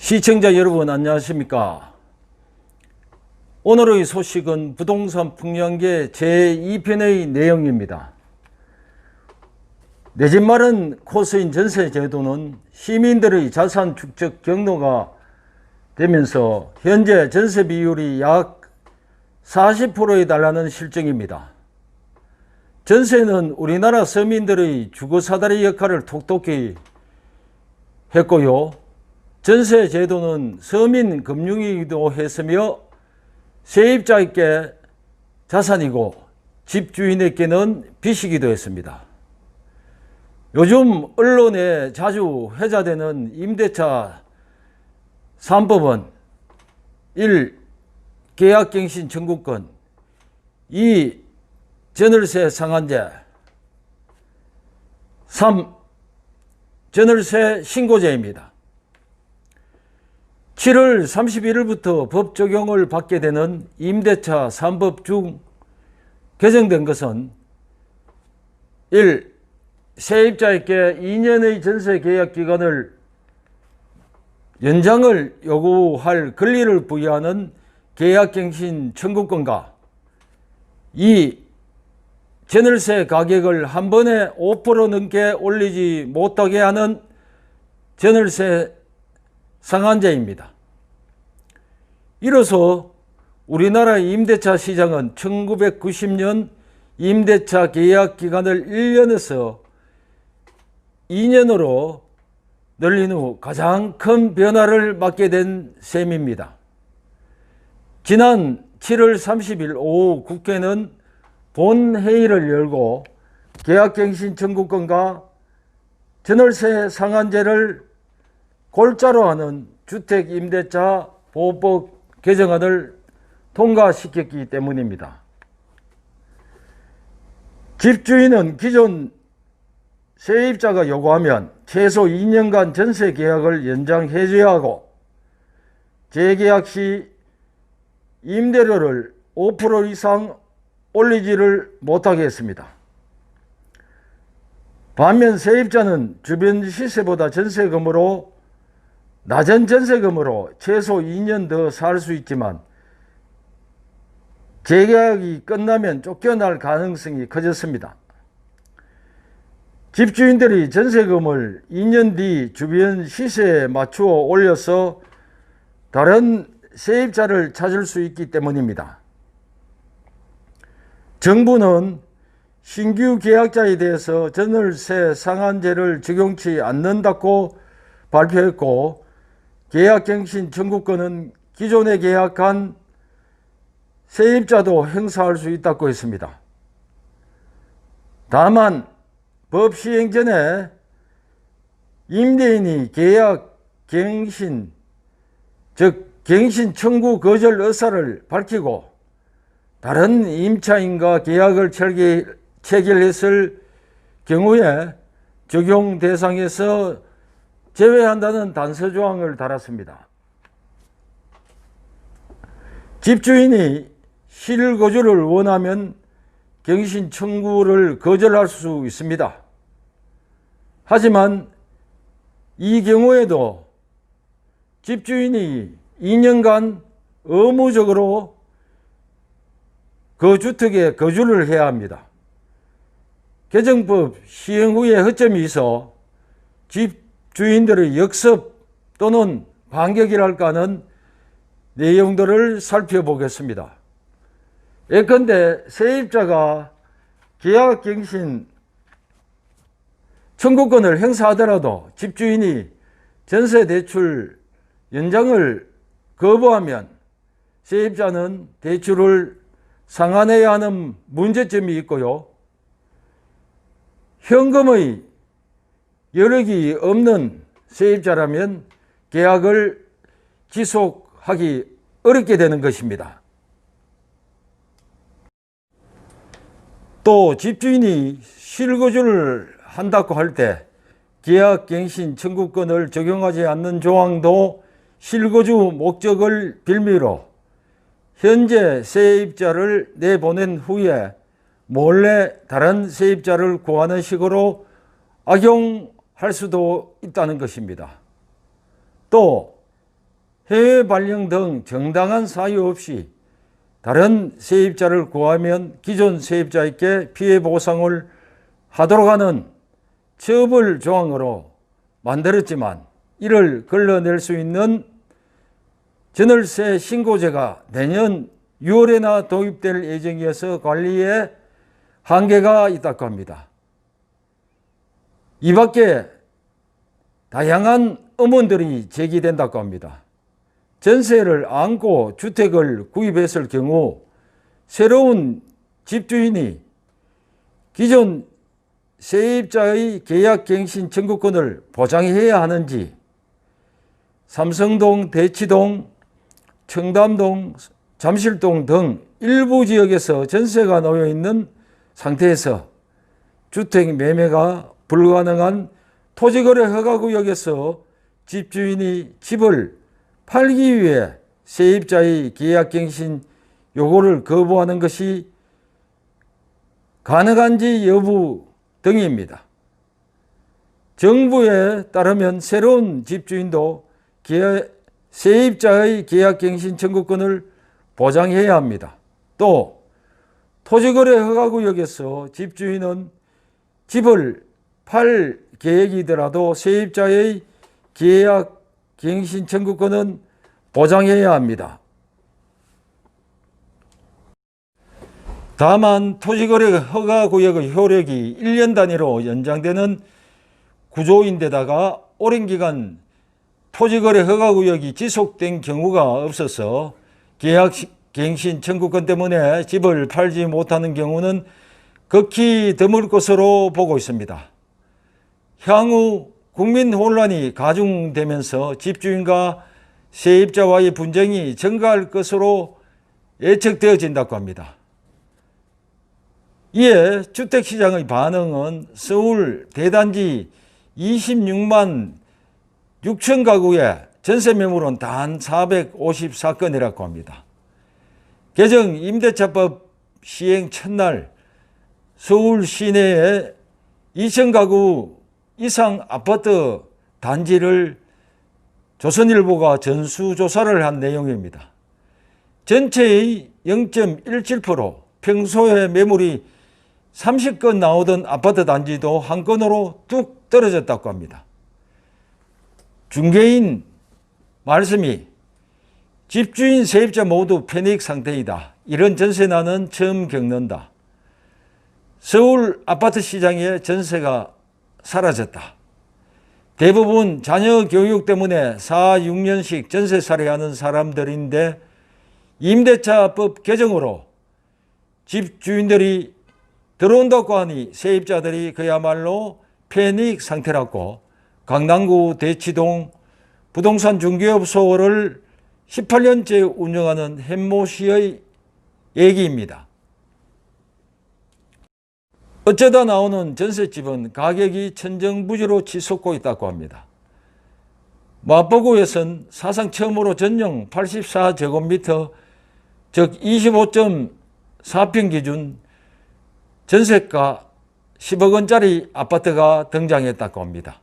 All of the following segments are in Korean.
시청자 여러분 안녕하십니까. 오늘의 소식은 부동산 풍량계 제2편의 내용입니다. 내 집 마련 코스인 전세제도는 시민들의 자산 축적 경로가 되면서 현재 전세 비율이 약 40%에 달하는 실정입니다. 전세는 우리나라 서민들의 주거사다리 역할을 톡톡히 했고요. 전세 제도는 서민 금융이기도 했으며 세입자에게 자산이고 집주인에게는 빚이기도 했습니다. 요즘 언론에 자주 회자되는 임대차 3법은 1. 계약갱신 청구권, 2. 전월세 상한제, 3. 전월세 신고제입니다. 7월 31일부터 법 적용을 받게 되는 임대차 3법 중 개정된 것은 1. 세입자에게 2년의 전세 계약 기간을 연장을 요구할 권리를 부여하는 계약갱신 청구권과 2. 전월세 가격을 한 번에 5% 넘게 올리지 못하게 하는 전월세 상한제입니다. 이로써 우리나라 임대차 시장은 1990년 임대차 계약 기간을 1년에서 2년으로 늘린 후 가장 큰 변화를 맞게 된 셈입니다. 지난 7월 30일 오후 국회는 본회의를 열고 계약갱신 청구권과 전월세 상한제를 골자로 하는 주택임대차 보호법 개정안을 통과시켰기 때문입니다. 집주인은 기존 세입자가 요구하면 최소 2년간 전세 계약을 연장해줘야 하고 재계약 시 임대료를 5% 이상 올리지를 못하게 했습니다. 반면 세입자는 주변 시세보다 전세금으로 낮은 전세금으로 최소 2년 더 살 수 있지만 재계약이 끝나면 쫓겨날 가능성이 커졌습니다. 집주인들이 전세금을 2년 뒤 주변 시세에 맞추어 올려서 다른 세입자를 찾을 수 있기 때문입니다. 정부는 신규 계약자에 대해서 전월세 상한제를 적용치 않는다고 발표했고 계약갱신 청구권은 기존에 계약한 세입자도 행사할 수 있다고 했습니다. 다만 법 시행 전에 임대인이 계약갱신, 즉 갱신 청구 거절 의사를 밝히고 다른 임차인과 계약을 체결했을 경우에 적용 대상에서 제외한다는 단서조항을 달았습니다. 집주인이 실거주를 원하면 갱신 청구를 거절할 수 있습니다. 하지만 이 경우에도 집주인이 2년간 의무적으로 그 주택에 거주를 해야 합니다. 개정법 시행 후에 허점이 있어 집주인들의 역습 또는 반격이랄까 하는 내용들을 살펴보겠습니다. 예컨대 세입자가 계약갱신 청구권을 행사하더라도 집주인이 전세대출 연장을 거부하면 세입자는 대출을 상환해야 하는 문제점이 있고요. 현금의 여력이 없는 세입자라면 계약을 지속하기 어렵게 되는 것입니다. 또 집주인이 실거주를 한다고 할 때 계약갱신 청구권을 적용하지 않는 조항도 실거주 목적을 빌미로 현재 세입자를 내보낸 후에 몰래 다른 세입자를 구하는 식으로 악용할 수도 있다는 것입니다. 또 해외 발령 등 정당한 사유 없이 다른 세입자를 구하면 기존 세입자에게 피해 보상을 하도록 하는 처벌 조항으로 만들었지만, 이를 걸러낼 수 있는 전월세 신고제가 내년 6월에나 도입될 예정이어서 관리에 한계가 있다고 합니다. 이 밖에 다양한 의문들이 제기된다고 합니다. 전세를 안고 주택을 구입했을 경우 새로운 집주인이 기존 세입자의 계약갱신 청구권을 보장해야 하는지, 삼성동, 대치동, 청담동, 잠실동 등 일부 지역에서 전세가 놓여 있는 상태에서 주택 매매가 불가능한 토지거래 허가구역에서 집주인이 집을 팔기 위해 세입자의 계약갱신 요구를 거부하는 것이 가능한지 여부 등입니다. 정부에 따르면 새로운 집주인도 세입자의 계약갱신 청구권을 보장해야 합니다. 또 토지거래 허가구역에서 집주인은 집을 팔 계획이더라도 세입자의 계약갱신 청구권은 보장해야 합니다. 다만 토지거래 허가구역의 효력이 1년 단위로 연장되는 구조인데다가 오랜 기간 토지거래 허가구역이 지속된 경우가 없어서 계약갱신 청구권 때문에 집을 팔지 못하는 경우는 극히 드물 것으로 보고 있습니다. 향후 국민 혼란이 가중되면서 집주인과 세입자와의 분쟁이 증가할 것으로 예측되어진다고 합니다. 이에 주택시장의 반응은 서울 대단지 26만 6천 가구의 전세 매물은 단 454건이라고 합니다. 개정 임대차법 시행 첫날 서울 시내에 2천 가구 이상 아파트 단지를 조선일보가 전수조사를 한 내용입니다. 전체의 0.17%, 평소에 매물이 30건 나오던 아파트 단지도 한 건으로 뚝 떨어졌다고 합니다. 중개인 말씀이 집주인 세입자 모두 패닉 상태이다. 이런 전세난은 처음 겪는다. 서울 아파트 시장에 전세가 사라졌다. 대부분 자녀 교육 때문에 4, 6년씩 전세 살이하는 사람들인데 임대차법 개정으로 집주인들이 들어온다고 하니 세입자들이 그야말로 패닉 상태라고 강남구 대치동 부동산 중개업소를 18년째 운영하는 햄모 씨의 얘기입니다. 어쩌다 나오는 전셋집은 가격이 천정부지로 치솟고 있다고 합니다. 마포구에선 사상 처음으로 전용 84제곱미터, 즉 25.4평 기준 전세가 10억 원짜리 아파트가 등장했다고 합니다.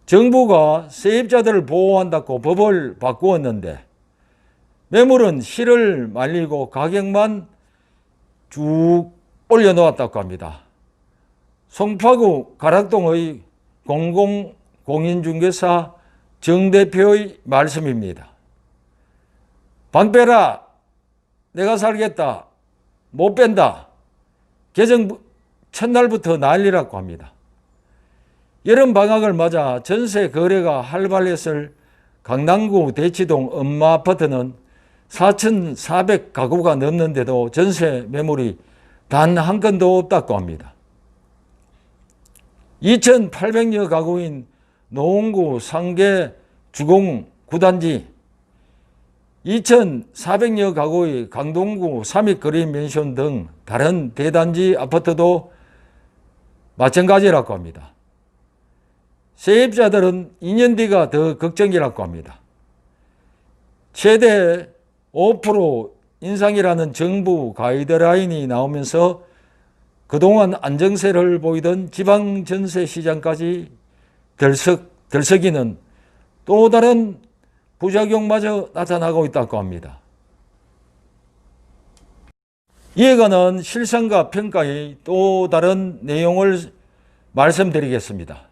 정부가 세입자들을 보호한다고 법을 바꾸었는데 매물은 실을 말리고 가격만 쭉 올려놓았다고 합니다. 송파구 가락동의 공인중개사 정 대표의 말씀입니다. 방 빼라. 내가 살겠다. 못 뺀다. 개정 첫날부터 난리라고 합니다. 여름 방학을 맞아 전세 거래가 활발했을 강남구 대치동 엄마 아파트는 4,400가구가 넘는데도 전세 매물이 단 한 건도 없다고 합니다. 2,800여 가구인 노원구 상계 주공 9단지, 2,400여 가구의 강동구 삼익거리 맨션 등 다른 대단지 아파트도 마찬가지라고 합니다. 세입자들은 2년 뒤가 더 걱정이라고 합니다. 최대 5% 인상이라는 정부 가이드라인이 나오면서 그동안 안정세를 보이던 지방전세 시장까지 들썩이는 또 다른 부작용마저 나타나고 있다고 합니다. 이에 관한 실상과 평가의 또 다른 내용을 말씀드리겠습니다.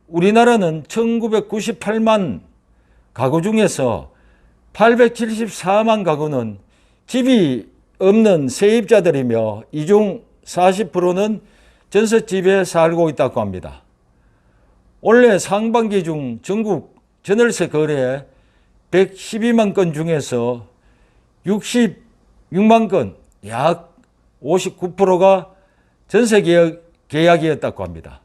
우리나라는 1998만 가구 중에서 874만 가구는 집이 없는 세입자들이며 이 중 40%는 전셋집에 살고 있다고 합니다. 올해 상반기 중 전국 전월세 거래 112만 건 중에서 66만 건, 약 59%가 전세 계약이었다고 합니다.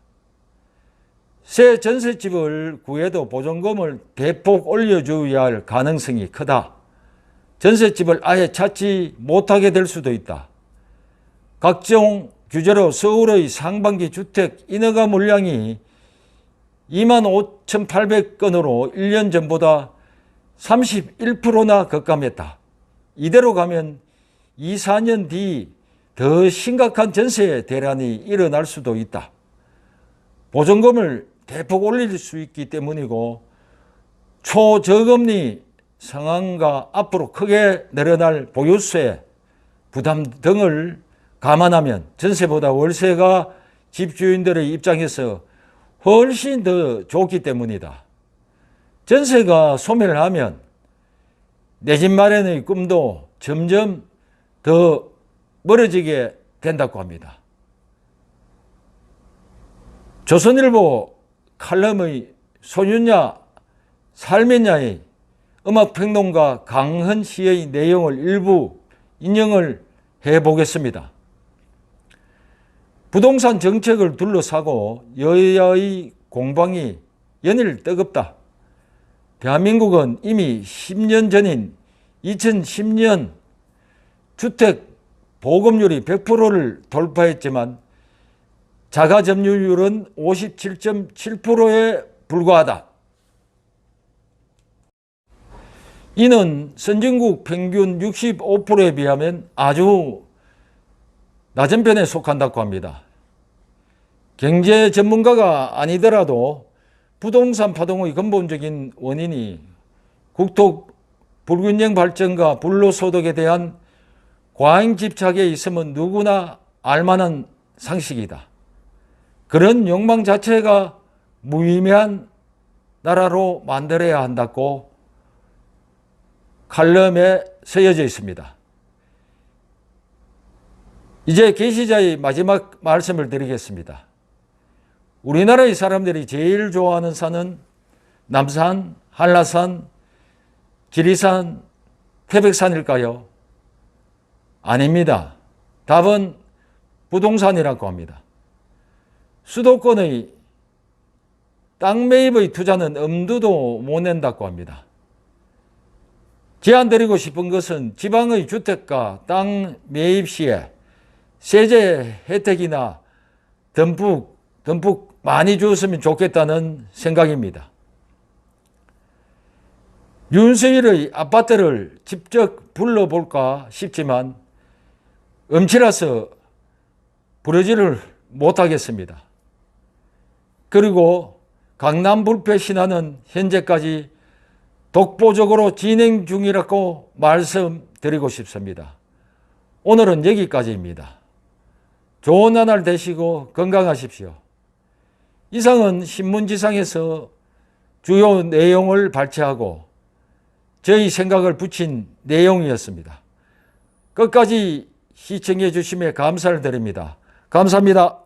새 전셋집을 구해도 보증금을 대폭 올려줘야 할 가능성이 크다. 전셋집을 아예 찾지 못하게 될 수도 있다. 각종 규제로 서울의 상반기 주택 인허가 물량이 25,800건으로 1년 전보다 31%나 급감했다. 이대로 가면 2, 4년 뒤 더 심각한 전세 대란이 일어날 수도 있다. 보증금을 대폭 올릴 수 있기 때문이고 초저금리 상황과 앞으로 크게 늘어날 보유세 부담 등을 감안하면 전세보다 월세가 집주인들의 입장에서 훨씬 더 좋기 때문이다. 전세가 소멸하면 내 집 마련의 꿈도 점점 더 멀어지게 된다고 합니다. 조선일보 칼럼의 소윤야 살면야의 음악평론가 강헌 씨의 내용을 일부 인용을 해보겠습니다. 부동산 정책을 둘러싸고 여야의 공방이 연일 뜨겁다. 대한민국은 이미 10년 전인 2010년 주택 보급률이 100%를 돌파했지만 자가 점유율은 57.7%에 불과하다. 이는 선진국 평균 65%에 비하면 아주 낮은 편에 속한다고 합니다. 경제 전문가가 아니더라도 부동산 파동의 근본적인 원인이 국토 불균형 발전과 불로소득에 대한 과잉 집착에 있으면 누구나 알만한 상식이다. 그런 욕망 자체가 무의미한 나라로 만들어야 한다고 칼럼에 쓰여져 있습니다. 이제 계시자의 마지막 말씀을 드리겠습니다. 우리나라의 사람들이 제일 좋아하는 산은 남산, 한라산, 지리산, 태백산일까요? 아닙니다. 답은 부동산이라고 합니다. 수도권의 땅 매입의 투자는 엄두도 못 낸다고 합니다. 제안드리고 싶은 것은 지방의 주택가 땅 매입 시에 세제 혜택이나 듬뿍 많이 주었으면 좋겠다는 생각입니다. 윤석열의 아파트를 직접 불러볼까 싶지만 음치라서 부르지를 못하겠습니다. 그리고 강남 불패 신화는 현재까지 독보적으로 진행 중이라고 말씀드리고 싶습니다. 오늘은 여기까지입니다. 좋은 나날 되시고 건강하십시오. 이상은 신문지상에서 주요 내용을 발췌하고 저희 생각을 붙인 내용이었습니다. 끝까지 시청해 주심에 감사를 드립니다. 감사합니다.